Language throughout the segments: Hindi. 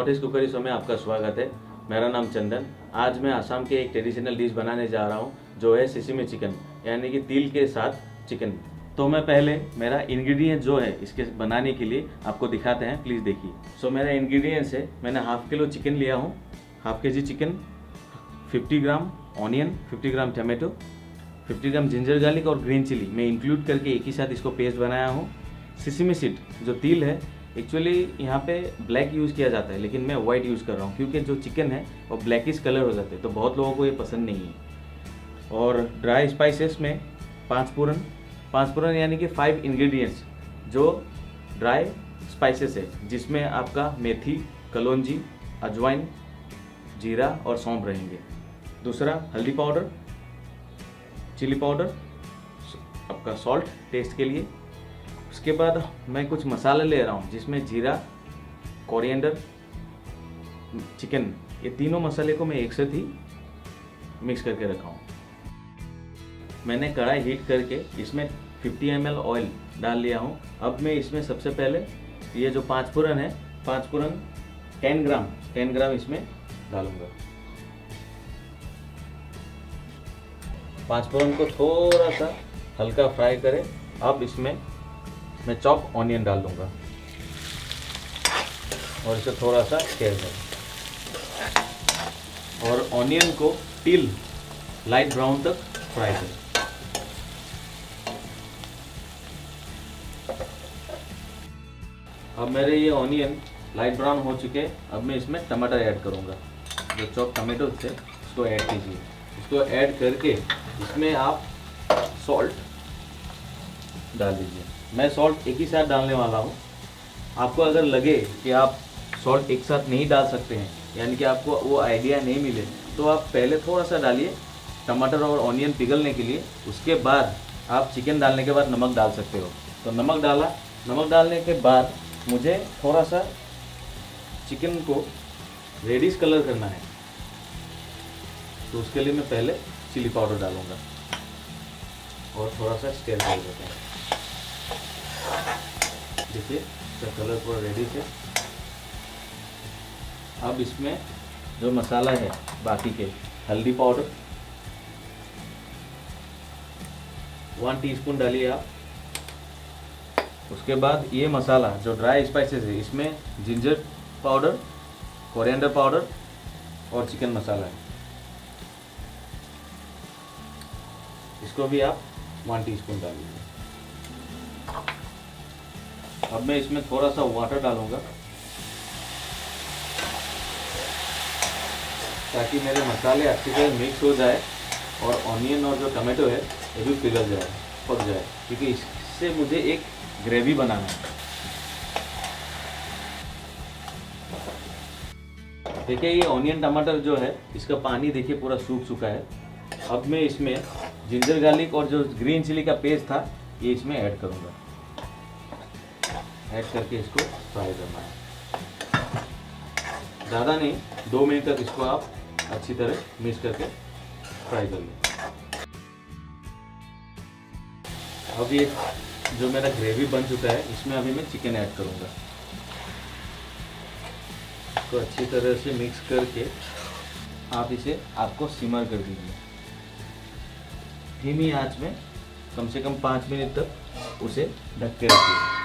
नॉर्थ ईस्ट कुकरी शो में आपका स्वागत है। मेरा नाम चंदन। आज मैं आसाम के एक ट्रेडिशनल डिश बनाने जा रहा हूँ जो है सिसमी चिकन, यानी कि तिल के साथ चिकन। तो मैं पहले मेरा इंग्रेडिएंट जो है इसके बनाने के लिए आपको दिखाते हैं, प्लीज़ देखिए। सो मेरा इंग्रेडिएंट्स है, मैंने हाफ किलो चिकन लिया हूँ, हाफ के जी चिकन, 50 ग्राम ऑनियन, 50 ग्राम टमाटो, 50 ग्राम जिंजर गार्लिक और ग्रीन चिली मैं इंक्लूड करके एक ही साथ इसको पेस्ट बनाया हूँ। सिसमी सीड जो तिल है, एक्चुअली यहाँ पे ब्लैक यूज़ किया जाता है, लेकिन मैं वाइट यूज़ कर रहा हूँ क्योंकि जो चिकन है वो ब्लैकिश कलर हो जाते हैं, तो बहुत लोगों को ये पसंद नहीं है। और ड्राई स्पाइसेस में 5 पूरन यानी कि 5 इंग्रेडिएंट्स जो ड्राई स्पाइसेस है, जिसमें आपका मेथी, कलौंजी, अजवाइन, जीरा और सौंफ रहेंगे। दूसरा हल्दी पाउडर, चिली पाउडर, आपका सॉल्ट टेस्ट के लिए। उसके बाद मैं कुछ मसाले ले रहा हूँ जिसमें जीरा, कोरिएंडर, चिकन, ये तीनों मसाले को मैं एक साथ ही मिक्स करके रखा हूँ। मैंने कढ़ाई हीट करके इसमें 50 ml ऑयल डाल लिया हूँ। अब मैं इसमें सबसे पहले ये जो 5 पूरन है, 5 पूरन 10 ग्राम इसमें डालूंगा। 5 पूरन को थोड़ा सा हल्का फ्राई करें। अब इसमें मैं चॉप ऑनियन डाल दूंगा और इसे थोड़ा सा स्टेयर करें और ऑनियन को टिल लाइट ब्राउन तक फ्राई करें। अब मेरे ये ऑनियन लाइट ब्राउन हो चुके। अब मैं इसमें टमाटर ऐड करूंगा। जो चॉप टमाटो थे उसको ऐड कीजिए। इसको ऐड करके इसमें आप सॉल्ट डाल दीजिए। मैं सॉल्ट एक ही साथ डालने वाला हूँ। आपको अगर लगे कि आप सॉल्ट एक साथ नहीं डाल सकते हैं, यानी कि आपको वो आइडिया नहीं मिले, तो आप पहले थोड़ा सा डालिए टमाटर और ऑनियन पिघलने के लिए। उसके बाद आप चिकन डालने के बाद नमक डाल सकते हो। तो नमक डाला। नमक डालने के बाद मुझे थोड़ा सा चिकन को रेडिश कलर करना है, तो उसके लिए मैं पहले चिली पाउडर डालूँगा और थोड़ा सा स्टेयर कर देते हैं। देखिए इसका कलर पूरा रेडी है। अब इसमें जो मसाला है बाकी के, हल्दी पाउडर 1 टीस्पून डालिए आप। उसके बाद ये मसाला जो ड्राई स्पाइसेस है, इसमें जिंजर पाउडर, कोरिएंडर पाउडर और चिकन मसाला है, इसको भी आप 1 टीस्पून डालिए। अब मैं इसमें थोड़ा सा वाटर डालूंगा ताकि मेरे मसाले अच्छी तरह मिक्स हो जाए और ऑनियन और जो टमाटो है ये भी पिघल जाए, पक जाए, क्योंकि इससे मुझे एक ग्रेवी बनाना है। देखिए ये ऑनियन टमाटर जो है, इसका पानी देखिए पूरा सूख चुका है। अब मैं इसमें जिंजर गार्लिक और जो ग्रीन चिली का पेस्ट था ये इसमें ऐड करूँगा। ऐड करके इसको फ्राई करना है, ज़्यादा नहीं, 2 मिनट तक इसको आप अच्छी तरह मिक्स करके फ्राई कर लें। अब ये जो मेरा ग्रेवी बन चुका है, इसमें अभी मैं चिकन ऐड करूँगा। इसको अच्छी तरह से मिक्स करके आप इसे आपको सिमर कर दीजिए। धीमी आंच में कम से कम 5 मिनट तक उसे ढक के रखिए।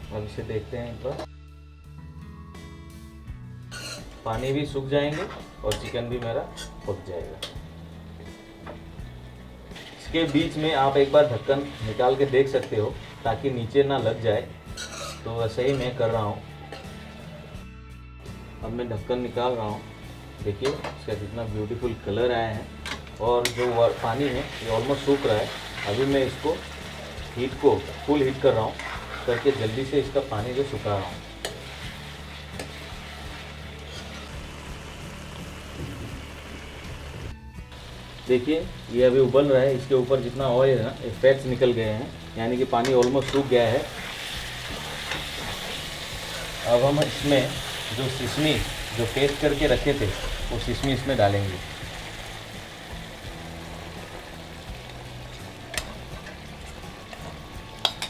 अब इसे देखते हैं एक बार। पानी भी सूख जाएंगे और चिकन भी मेरा पक जाएगा। इसके बीच में आप एक बार ढक्कन निकाल के देख सकते हो ताकि नीचे ना लग जाए, तो वैसे ही मैं कर रहा हूँ। अब मैं ढक्कन निकाल रहा हूँ। देखिए इसका कितना ब्यूटीफुल कलर आया है और जो पानी है ये ऑलमोस्ट सूख रहा है। अभी मैं इसको हीट को फुल हीट कर रहा हूँ, करके जल्दी से इसका पानी जो सुखा रहा हूँ। देखिए ये अभी उबल रहा है। इसके ऊपर जितना ऑयल है ना, ये फैट्स निकल गए हैं, यानी कि पानी ऑलमोस्ट सूख गया है। अब हम इसमें जो सिसमी जो पेस्ट करके रखे थे वो सिसमी इसमें डालेंगे।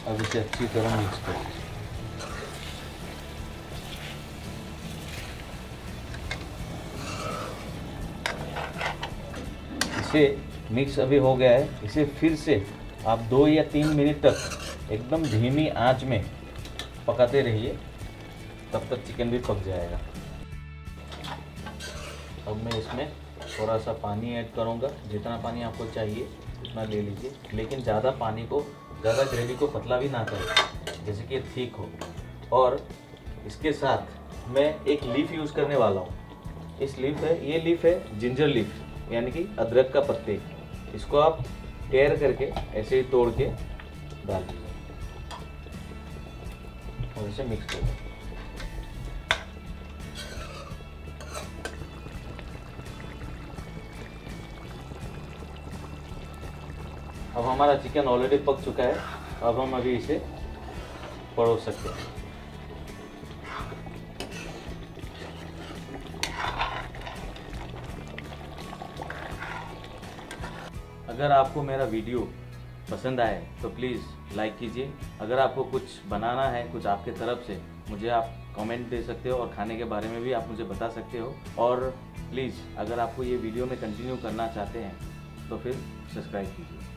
अब इसे अच्छी तरह मिक्स करें। इसे मिक्स अभी हो गया है, इसे फिर से आप 2 या 3 मिनट तक एकदम धीमी आंच में पकाते रहिए, तब तक चिकन भी पक जाएगा। अब मैं इसमें थोड़ा सा पानी ऐड करूँगा, जितना पानी आपको चाहिए उतना ले लीजिए, लेकिन ज़्यादा पानी को, ज़्यादा ग्रेवी को पतला भी ना करें, जैसे कि ठीक हो। और इसके साथ मैं एक लीफ यूज़ करने वाला हूँ। ये लीफ है जिंजर लीफ, यानी कि अदरक का पत्ते। इसको आप टेयर करके ऐसे ही तोड़ के डाल दीजिए और इसे मिक्स कर दें। अब हमारा चिकन ऑलरेडी पक चुका है, अब हम अभी इसे परोस सकते हैं। अगर आपको मेरा वीडियो पसंद आए तो प्लीज़ लाइक कीजिए। अगर आपको कुछ बनाना है, कुछ आपके तरफ से, मुझे आप कमेंट दे सकते हो और खाने के बारे में भी आप मुझे बता सकते हो। और प्लीज़ अगर आपको ये वीडियो में कंटिन्यू करना चाहते हैं तो फिर सब्सक्राइब कीजिए।